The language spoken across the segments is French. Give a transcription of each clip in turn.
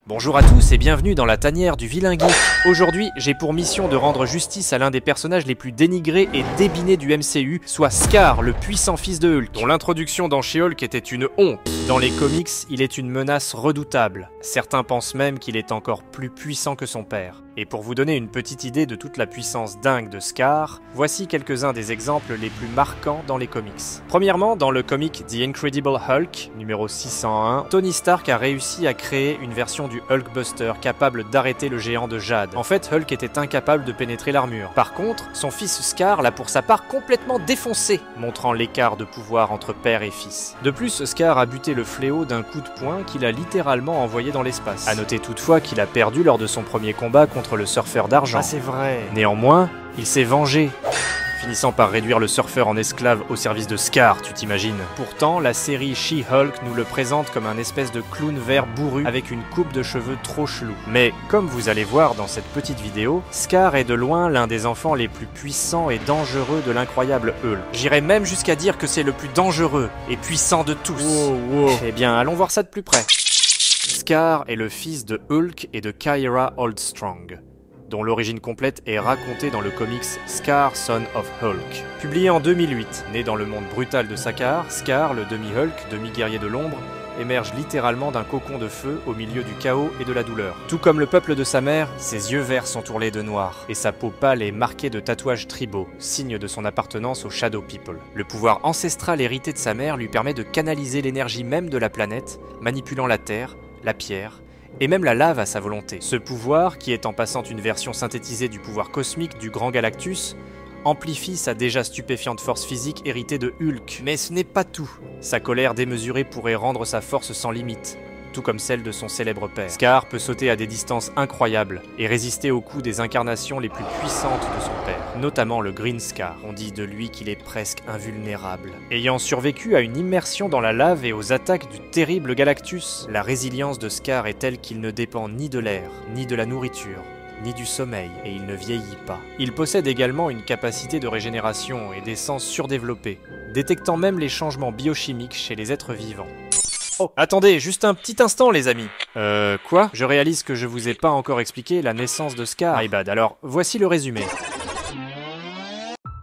Bonjour à tous et bienvenue dans la tanière du vilain geek. Aujourd'hui, j'ai pour mission de rendre justice à l'un des personnages les plus dénigrés et débinés du MCU, soit Scar, le puissant fils de Hulk, dont l'introduction dans She-Hulk était une honte. Dans les comics, il est une menace redoutable. Certains pensent même qu'il est encore plus puissant que son père. Et pour vous donner une petite idée de toute la puissance dingue de Scar, voici quelques-uns des exemples les plus marquants dans les comics. Premièrement, dans le comic The Incredible Hulk, numéro 601, Tony Stark a réussi à créer une version du Hulkbuster capable d'arrêter le géant de jade. En fait, Hulk était incapable de pénétrer l'armure. Par contre, son fils Scar l'a pour sa part complètement défoncé, montrant l'écart de pouvoir entre père et fils. De plus, Scar a buté le fléau d'un coup de poing qu'il a littéralement envoyé dans l'espace. A noter toutefois qu'il a perdu lors de son premier combat contre le surfeur d'argent. Ah, c'est vrai. Néanmoins, il s'est vengé, finissant par réduire le surfeur en esclave au service de Scar, tu t'imagines. Pourtant, la série She-Hulk nous le présente comme un espèce de clown vert bourru avec une coupe de cheveux trop chelou. Mais comme vous allez voir dans cette petite vidéo, Scar est de loin l'un des enfants les plus puissants et dangereux de l'incroyable Hulk. J'irais même jusqu'à dire que c'est le plus dangereux et puissant de tous. Wow. Eh bien, allons voir ça de plus près. Scar est le fils de Hulk et de Kyra Oldstrong, dont l'origine complète est racontée dans le comics Scar, Son of Hulk. Publié en 2008, né dans le monde brutal de Sakaar, Scar, le demi-Hulk, demi-guerrier de l'ombre, émerge littéralement d'un cocon de feu au milieu du chaos et de la douleur. Tout comme le peuple de sa mère, ses yeux verts sont tourlés de noir, et sa peau pâle est marquée de tatouages tribaux, signe de son appartenance aux Shadow People. Le pouvoir ancestral hérité de sa mère lui permet de canaliser l'énergie même de la planète, manipulant la terre, la pierre, et même la lave à sa volonté. Ce pouvoir, qui est en passant une version synthétisée du pouvoir cosmique du Grand Galactus, amplifie sa déjà stupéfiante force physique héritée de Hulk. Mais ce n'est pas tout. Sa colère démesurée pourrait rendre sa force sans limite, tout comme celle de son célèbre père. Scar peut sauter à des distances incroyables et résister aux coups des incarnations les plus puissantes de son père, notamment le Green Scar. On dit de lui qu'il est presque invulnérable. Ayant survécu à une immersion dans la lave et aux attaques du terrible Galactus, la résilience de Scar est telle qu'il ne dépend ni de l'air, ni de la nourriture, ni du sommeil, et il ne vieillit pas. Il possède également une capacité de régénération et des sens surdéveloppés, détectant même les changements biochimiques chez les êtres vivants. Oh, attendez, juste un petit instant les amis. Quoi? Je réalise que je vous ai pas encore expliqué la naissance de Scar. My bad, alors voici le résumé.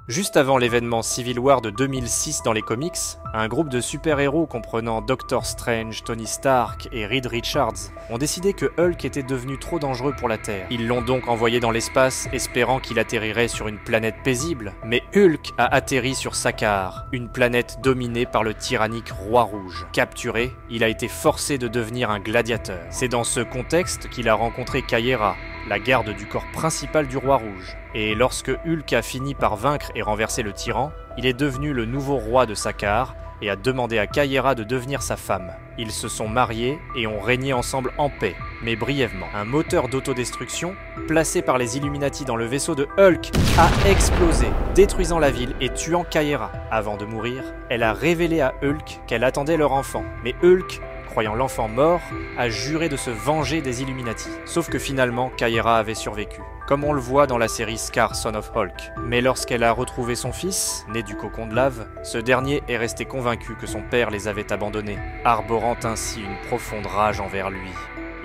Juste avant l'événement Civil War de 2006 dans les comics, un groupe de super-héros comprenant Doctor Strange, Tony Stark et Reed Richards ont décidé que Hulk était devenu trop dangereux pour la Terre. Ils l'ont donc envoyé dans l'espace, espérant qu'il atterrirait sur une planète paisible. Mais Hulk a atterri sur Sakaar, une planète dominée par le tyrannique Roi Rouge. Capturé, il a été forcé de devenir un gladiateur. C'est dans ce contexte qu'il a rencontré Kyra, la garde du corps principal du Roi Rouge. Et lorsque Hulk a fini par vaincre et renverser le tyran, il est devenu le nouveau roi de Sakaar et a demandé à Kyra de devenir sa femme. Ils se sont mariés et ont régné ensemble en paix, mais brièvement. Un moteur d'autodestruction, placé par les Illuminati dans le vaisseau de Hulk, a explosé, détruisant la ville et tuant Kyra. Avant de mourir, elle a révélé à Hulk qu'elle attendait leur enfant. Mais Hulk, croyant l'enfant mort, a juré de se venger des Illuminati. Sauf que finalement, Kyra avait survécu, comme on le voit dans la série Scar, Son of Hulk. Mais lorsqu'elle a retrouvé son fils, né du cocon de lave, ce dernier est resté convaincu que son père les avait abandonnés, arborant ainsi une profonde rage envers lui.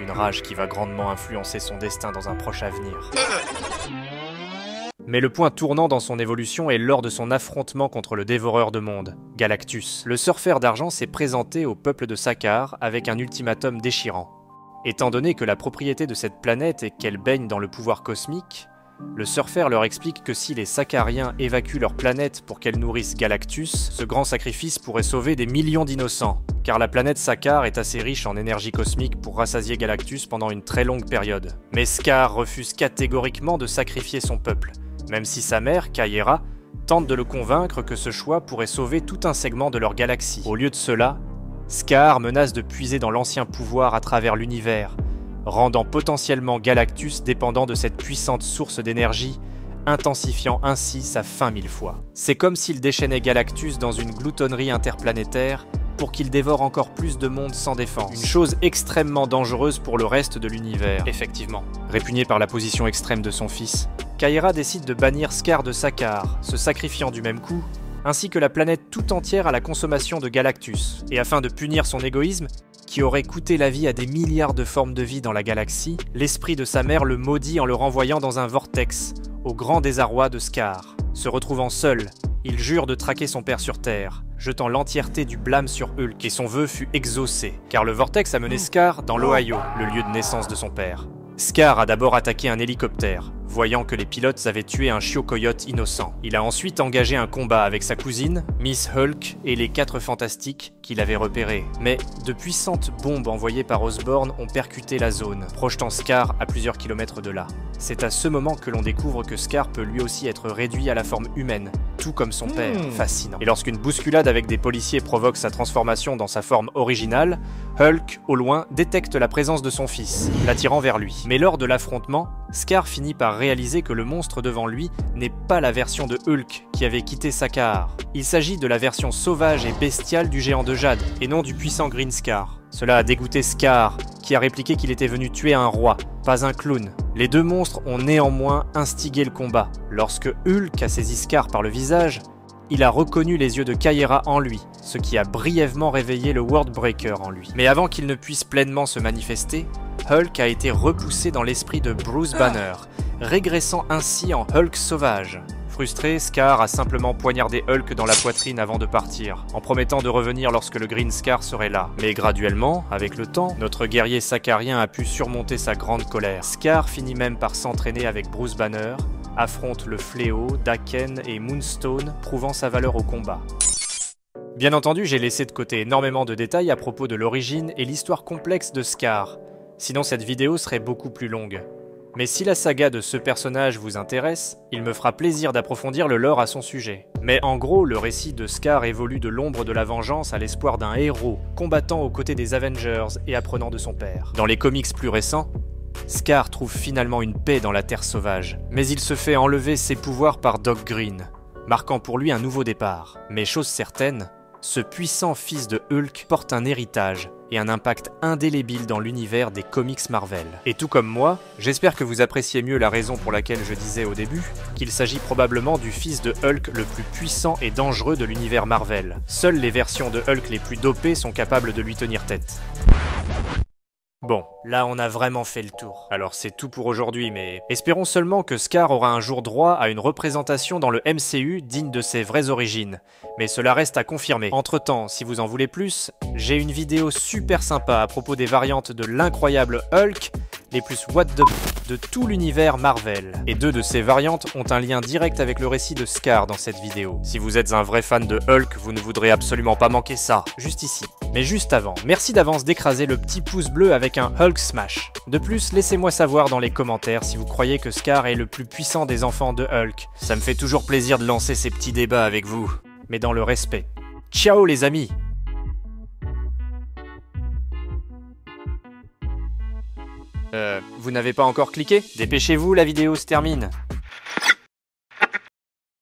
Une rage qui va grandement influencer son destin dans un proche avenir. Mais le point tournant dans son évolution est lors de son affrontement contre le dévoreur de mondes, Galactus. Le surfeur d'argent s'est présenté au peuple de Sakaar avec un ultimatum déchirant. Étant donné que la propriété de cette planète est qu'elle baigne dans le pouvoir cosmique, le surfeur leur explique que si les Sakaariens évacuent leur planète pour qu'elle nourrisse Galactus, ce grand sacrifice pourrait sauver des millions d'innocents, car la planète Sakaar est assez riche en énergie cosmique pour rassasier Galactus pendant une très longue période. Mais Scar refuse catégoriquement de sacrifier son peuple, même si sa mère, Kyra, tente de le convaincre que ce choix pourrait sauver tout un segment de leur galaxie. Au lieu de cela, Scar menace de puiser dans l'ancien pouvoir à travers l'univers, rendant potentiellement Galactus dépendant de cette puissante source d'énergie, intensifiant ainsi sa faim 1000 fois. C'est comme s'il déchaînait Galactus dans une gloutonnerie interplanétaire pour qu'il dévore encore plus de monde sans défense. Une chose extrêmement dangereuse pour le reste de l'univers. Effectivement. Répugné par la position extrême de son fils, Kyra décide de bannir Scar de Sakaar, se sacrifiant du même coup, ainsi que la planète tout entière à la consommation de Galactus. Et afin de punir son égoïsme, qui aurait coûté la vie à des milliards de formes de vie dans la galaxie, l'esprit de sa mère le maudit en le renvoyant dans un vortex, au grand désarroi de Scar. Se retrouvant seul, il jure de traquer son père sur Terre, jetant l'entièreté du blâme sur Hulk, et son vœu fut exaucé, car le vortex a mené Scar dans l'Ohio, le lieu de naissance de son père. Scar a d'abord attaqué un hélicoptère, voyant que les pilotes avaient tué un chiocoyote innocent. Il a ensuite engagé un combat avec sa cousine, Miss Hulk, et les 4 Fantastiques qu'il avait repérés. Mais de puissantes bombes envoyées par Osborn ont percuté la zone, projetant Scar à plusieurs kilomètres de là. C'est à ce moment que l'on découvre que Scar peut lui aussi être réduit à la forme humaine, tout comme son père, fascinant. Et lorsqu'une bousculade avec des policiers provoque sa transformation dans sa forme originale, Hulk, au loin, détecte la présence de son fils, l'attirant vers lui. Mais lors de l'affrontement, Scar finit par réaliser que le monstre devant lui n'est pas la version de Hulk qui avait quitté Sakaar. Il s'agit de la version sauvage et bestiale du géant de jade, et non du puissant Green Scar. Cela a dégoûté Scar, qui a répliqué qu'il était venu tuer un roi, pas un clown. Les deux monstres ont néanmoins instigé le combat. Lorsque Hulk a saisi Scar par le visage, il a reconnu les yeux de Kaïra en lui, ce qui a brièvement réveillé le Worldbreaker en lui. Mais avant qu'il ne puisse pleinement se manifester, Hulk a été repoussé dans l'esprit de Bruce Banner, régressant ainsi en Hulk sauvage. Frustré, Scar a simplement poignardé Hulk dans la poitrine avant de partir, en promettant de revenir lorsque le Green Scar serait là. Mais graduellement, avec le temps, notre guerrier sakarien a pu surmonter sa grande colère. Scar finit même par s'entraîner avec Bruce Banner, affronte le Fléau, Daken et Moonstone, prouvant sa valeur au combat. Bien entendu, j'ai laissé de côté énormément de détails à propos de l'origine et l'histoire complexe de Scar, sinon cette vidéo serait beaucoup plus longue. Mais si la saga de ce personnage vous intéresse, il me fera plaisir d'approfondir le lore à son sujet. Mais en gros, le récit de Scar évolue de l'ombre de la vengeance à l'espoir d'un héros, combattant aux côtés des Avengers et apprenant de son père. Dans les comics plus récents, Scar trouve finalement une paix dans la Terre sauvage, mais il se fait enlever ses pouvoirs par Doc Green, marquant pour lui un nouveau départ. Mais chose certaine, ce puissant fils de Hulk porte un héritage et un impact indélébile dans l'univers des comics Marvel. Et tout comme moi, j'espère que vous appréciez mieux la raison pour laquelle je disais au début qu'il s'agit probablement du fils de Hulk le plus puissant et dangereux de l'univers Marvel. Seules les versions de Hulk les plus dopées sont capables de lui tenir tête. Bon, là on a vraiment fait le tour. Alors c'est tout pour aujourd'hui, mais espérons seulement que Scar aura un jour droit à une représentation dans le MCU digne de ses vraies origines. Mais cela reste à confirmer. Entre-temps, si vous en voulez plus, j'ai une vidéo super sympa à propos des variantes de l'incroyable Hulk, les plus what the de tout l'univers Marvel. Et 2 de ces variantes ont un lien direct avec le récit de Scar dans cette vidéo. Si vous êtes un vrai fan de Hulk, vous ne voudrez absolument pas manquer ça, juste ici. Mais juste avant, merci d'avance d'écraser le petit pouce bleu avec un Hulk Smash. De plus, laissez-moi savoir dans les commentaires si vous croyez que Scar est le plus puissant des enfants de Hulk. Ça me fait toujours plaisir de lancer ces petits débats avec vous, mais dans le respect. Ciao les amis! Vous n'avez pas encore cliqué? Dépêchez-vous, la vidéo se termine.